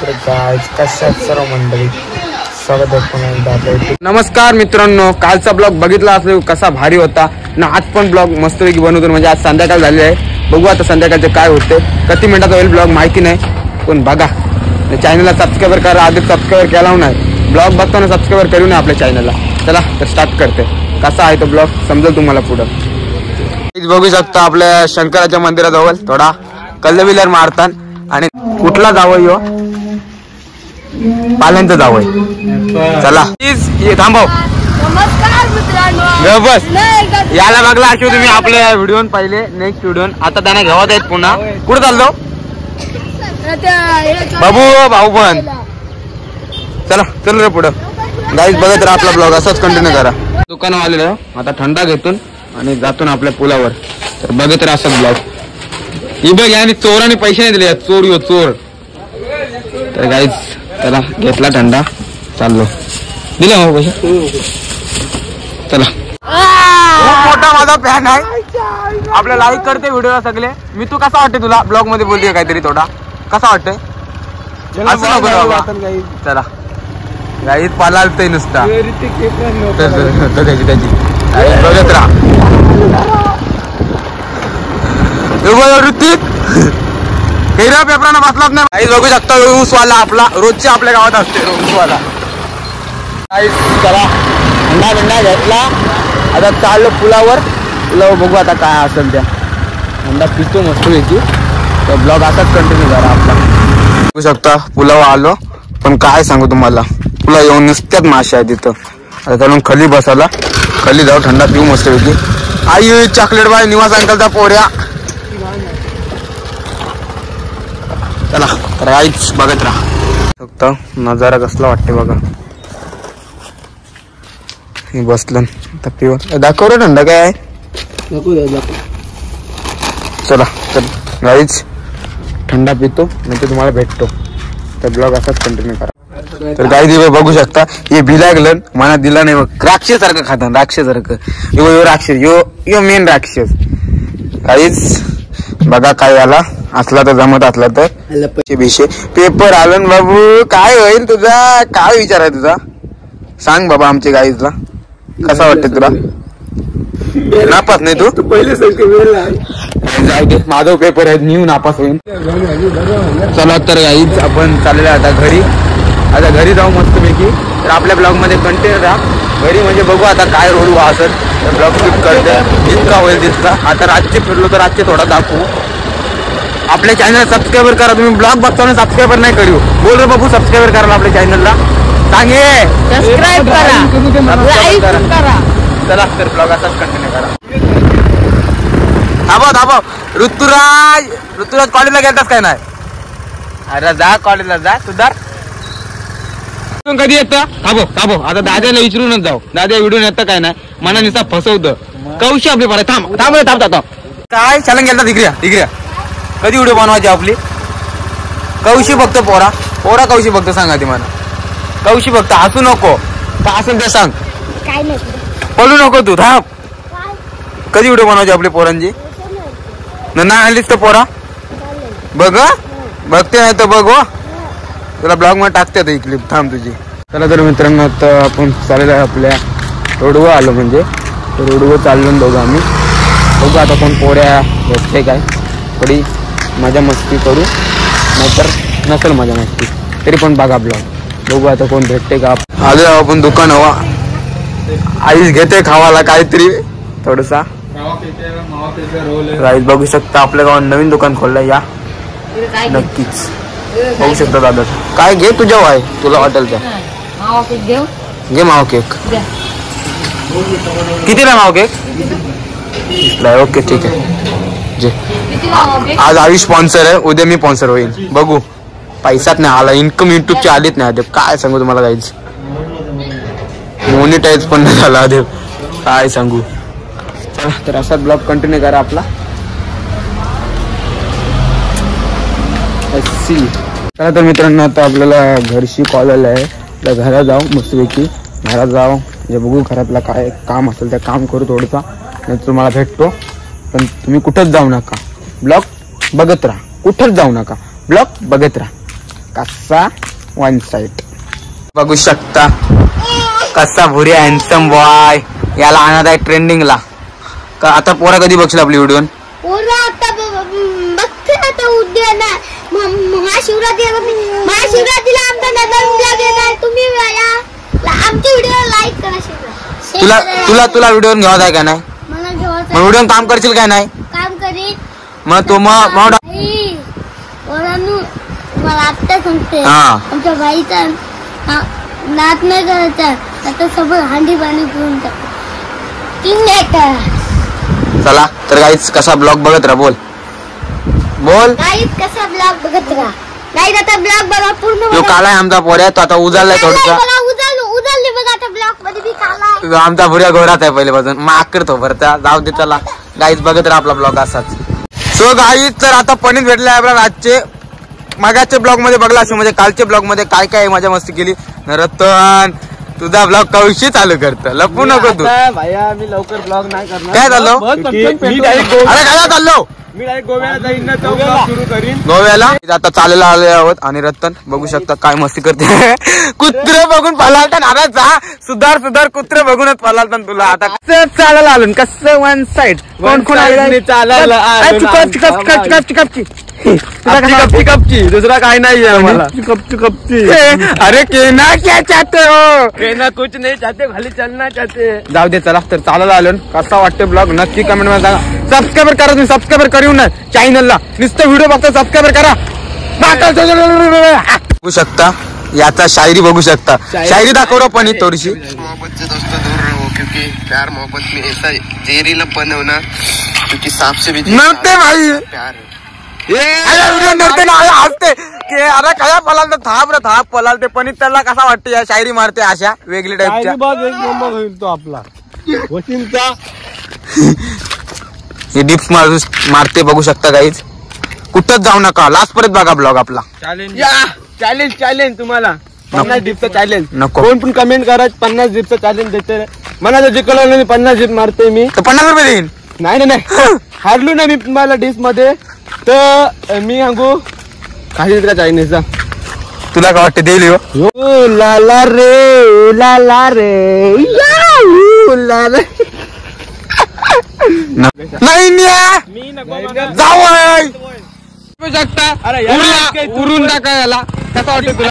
तर गाइस कशात सर्व मंडळी स्वागत आहे पुन्हा एकदा आपल्या. नमस्कार मित्रांनो, कालचा ब्लॉग बघितला असेल कसा भारी होता ना. आज पण ब्लॉग मस्तपैकी बनवतो, म्हणजे आज संध्याकाळ झाली आहे. बघू आता संध्याकाळचे काय होते, किती मिनिटाचा होईल ब्लॉग माहिती नाही, पण बघा चॅनलला सबस्क्राईब करा. आधी सबस्क्राईब केला नाही, ब्लॉग बघताना सबस्क्राईब करू नये आपल्या चॅनलला. चला तर स्टार्ट करते. कसा आहे तो ब्लॉग समजेल तुम्हाला पुढं. बघू शकता आपल्या शंकराच्या मंदिराजवळ थोडा कल्लविलर मारतात. आणि कुठला जावं यो पाल्यांचं जावं. चला थांबव. नमस्कार मित्रांनो, बस याला बघला अशी तुम्ही आपल्या व्हिडिओ पाहिले. नेक्स्ट व्हिडिओ आता त्यांना घेवत आहेत पुन्हा. कुठं चाललो बाबू भाऊ पण. चला चल रे पुढं. गाईज बघत राहा आपला ब्लॉग असाच कंटिन्यू करा. दुकानावर आलेलं आता थंडा घेतून आणि जातून आपल्या पुलावर. तर बघत राहा असं ब्लॉग. ही बघ आणि चोराने पैसे नाही दिले, चोर यो चोर. तर गाईज चला घेतला थंडा, चाललो. दिला हो पैसे. चला खूप मोठा माझा फॅन आहे. आपल्या लाईक करते व्हिडिओ सगळे. मी तू कसा वाटते तुला ब्लॉग मध्ये बोलते काहीतरी थोडा कसा वाटतंय. चला गाईत पालालतय नुसता त्याची बघत राहा. ऋतिक हिरा पेपरानं बसलाच नाही. आई बघू शकता ऊसवाला आपला रोजच्या आपल्या गावात असते ऊसवाला. चला थंडा बिंडा घेतला, आता चाललो पुलावर. पुलावर बघू आता काय असेल त्या. थंडा पितो मस्त याची. तर ब्लॉग असाच कंटिन्यू करा आपला. बघू शकता पुलावर आलो, पण काय सांगू तुम्हाला, पुला येऊन नुसत्याच माशा आहे तिथं. आता चालून खाली बसायला, खाली जाऊ थंडा पिऊ मस्त पैकी. आई चॉकलेट बाय निवास अंकलचा पोऱ्या. चला तर आईच बघत राहा. फक्त नजारा कसला वाटते बघा. हे बसलं आता पिऊ. दाखव रे थंडा काय आहे. चला तर गाईच थंडा पितो म्हणजे तुम्हाला भेटतो. तर ब्लॉग असाच कंटिन्यू करा. तर काही दिवस बघू शकता हे भिलागलं मनात दिला नाही बघ. राक्षस सारखं खातात, राक्षस सारखं. यो राक्षस यो मेन राक्षस. काहीच बघा काय आला असला तर जमत असला तर विषय पेपर आलं बाबू. काय होईल तुझा, काय विचार आहे तुझा सांग बाबा. आमच्या गाईजला कसा वाटतं तुला. नापास नाही तू पहिले जाऊ दे. माझा पेपर आहे, न्यू नापास होईल. चला तर गाईज आपण चाललेलं आता घरी. आता घरी जाऊ मस्त पैकी. तर आपल्या ब्लॉग मध्ये कंटिन्यू राहा. घरी म्हणजे बघू आता काय रोड वाहत. तर ब्लॉग क्लिक करते जितका होईल तितका. आता रातचे फिरलो तर रातचे थोडा दाखवू. आपल्या चॅनल सबस्क्राईबर करा. तुम्ही ब्लॉग बघताना सबस्क्राईबर नाही करू. बोल रे बाबू सबस्क्राईबर करा आपल्या चॅनलला. सांगे सबस्क्राईब करा. चला तर ब्लॉग असाच कंटिन्यू करा. थांबव ऋतुराज कॉलेजला गेलतास काय नाही. अरे जा कॉलेजला जा सुधार. कधी येतं थांबव. आता दादाला विचारूनच जाऊ. दादा व्हिडिओ येतं काय नाही मना निसा फसवतं. कौशी आपली पारा थांब काय चालन गेलता तिकड्या. कधी व्हिडिओ बनवायची आपली. कौशी बघतो पोरा कौशी बघतो. सांगा ती मला कौशी बघतो. हसू नको, का असेल ते सांग. पळू नको तू थांब. कधी व्हिडिओ बनवायची आपली पोरांची. नाही आलीस तर पोरा बघते नाही तर बघ. तुला ब्लॉग मध्ये टाकते ही क्लिप. थांब तुझी. चला तर मित्रांनो आता आपण चाललेलं आहे आपल्या रोडवर आलो. म्हणजे रोडवर चाललो दोघं आम्ही. बघू आता कोण पोऱ्या भेटते काय. थोडी मजा मस्ती करू, नाहीतर नसेल मजा मस्ती तरी पण बघा ब्लॉग. बघू आता कोण भेटते का. आलो आपण दुकान हवा. आईस घेते खावाला काहीतरी थोडसा. राईस बघू शकता आपल्या गावात नवीन दुकान खोललंय. या नक्कीच बघू शकता दादा. काय घे तुझ्या आहे तुला वाटेल त्या. घे मावा केक. कितीला मावा केक. ओके ठीक आहे जे. आज आयुष स्पॉन्सर आहे, उद्या मी स्पॉन्सर होईल. बघू पैसाच नाही आला. इन्कम युट्यूबची आलीच नाही अदेव. काय सांगू तुम्हाला गाईज. मोनिटाईज पण नाही झाला अदेव. काय सांगू. चला तर असाच ब्लॉग कंटिन्यू करा आपला. चला तर मित्रांनो आता आपल्याला घरशी कॉल आला आहे. तर घरात जाऊ मस्तपैकी. घरात जाऊ म्हणजे बघू घरातला काय काम असेल ते काम करू थोडंसा. नाही तुम्हाला भेटतो. पण तुम्ही कुठंच जाऊ नका. ब्लॉग बघत राहा. कुठंच जाऊ नका. ब्लॉग बघत राहा. कसा वन साइड बघू शकता. कसा भुऱ्या हॅन्सम बॉय याला आणत आहे ट्रेंडिंगला. का आता पोरा कधी बघशील आपली व्हिडिओ? आता बघते आता उद्या ना महाशिवरात्रीला आमचा नवीन ब्लॉग येणार. तुम्ही आमची व्हिडिओ लाईक करा. तुला व्हिडिओ घ्यावा आहे का नाही? मला घेवायचं. मग व्हिडिओ काम करशील काय नाही? काम करीन. मग तू मग मला आत्ता सांगते हा. आमच्या बाईचा नाच नाही करायचा. आता सोबत हांडी पाणी पिऊन टाकतो. चला तर गाईच कसा ब्लॉग बघत राहा. बोल गाईज कसा ब्लॉग बघत राहा. गाईज आता ब्लॉग बघा पूर्ण तो काला आहे आमचा पोऱ्या. तो आता उजाडलाय थोडसा. उजाळले बघा आता ब्लॉग मध्ये बी काला आहे. आमचा भुऱ्या घोरात आहे पहिल्यापासून. मग करतो भरता जाऊ दे. चला गाईज बघत राहा आपला ब्लॉग असाच. सो गाईज तर आता पनीर भेटले आपल्याला. आजचे मागाच्या ब्लॉग मध्ये बघला असं म्हणजे कालच्या ब्लॉग मध्ये काय काय मजा मस्ती केली. रतन तुझा ब्लॉग कौशी चालू करत लपू नको तू. भाया मी लवकर ब्लॉग नाही करणार. काय झालं? अरे काय चाललो? मी डायरेक्ट गोव्याला जाईन ना तो ब्लॉग सुरू करीन. गोव्याला आता चालायला आले आहोत. आणि रतन बघू शकता काय मस्ती करते. कुत्रे बघून पलालता. अरे जा सुधार कुत्रे बघूनच पलालता तुला. आता कसं चालायला आलं? कसं वन साइड कोण कोण चालायला कपची दुसरा काय नाही आहे मला. कपची अरे केना क्या चाहते हो? कहना कुछ नहीं चाहते, खाली चलना चाहते. जाऊ दे. चला तर चालायला आलो. कसा वाटते ब्लॉग नक्की कमेंट मध्ये सांगा. सबस्क्राईबर करा तुम्ही. सबस्क्राईबर करू ना चॅनलला. नुसतं व्हिडिओ बघता सबस्क्राईबर करा. बघू शकता याचा शायरी बघू शकता. शायरी दाखव पण थोडीशी. मोहब्बत से दोस्तों दूर रहो क्योंकि प्यार मोहब्बत में ऐसा जहरीलापन है ना क्योंकि सांप से भी नव्हते भाई प्यार है. नव्हते ना हसते की अरे काय पलालते. थाप पलालते. पण त्याला कसा वाटते या शायरी मारते अशा वेगळी टाईपच्या. एक नंबर होईल तो आपला वशिंचा. हे डिप्स मारते बघू शकता गाईज. कुठंच जाऊ नका. लास्ट परत बघा ब्लॉग आपला. चॅलेंज तुम्हाला 50 डिपचं चॅलेंज. नको. कोण पण कमेंट करा 50 डिपचं चॅलेंज देते. मला जर जिंकलं नाही 50 डिप मारते मी. तर 50 रुपये देईन. नाही हारलो ना मी तुम्हाला डिश मध्ये तर मी सांगू काही का चायनीजचा. तुला काय वाटतं देईल हो? लाला रे नाही जाऊ शकता. अरे उरून टाका याला. कसा वाटतं तुला?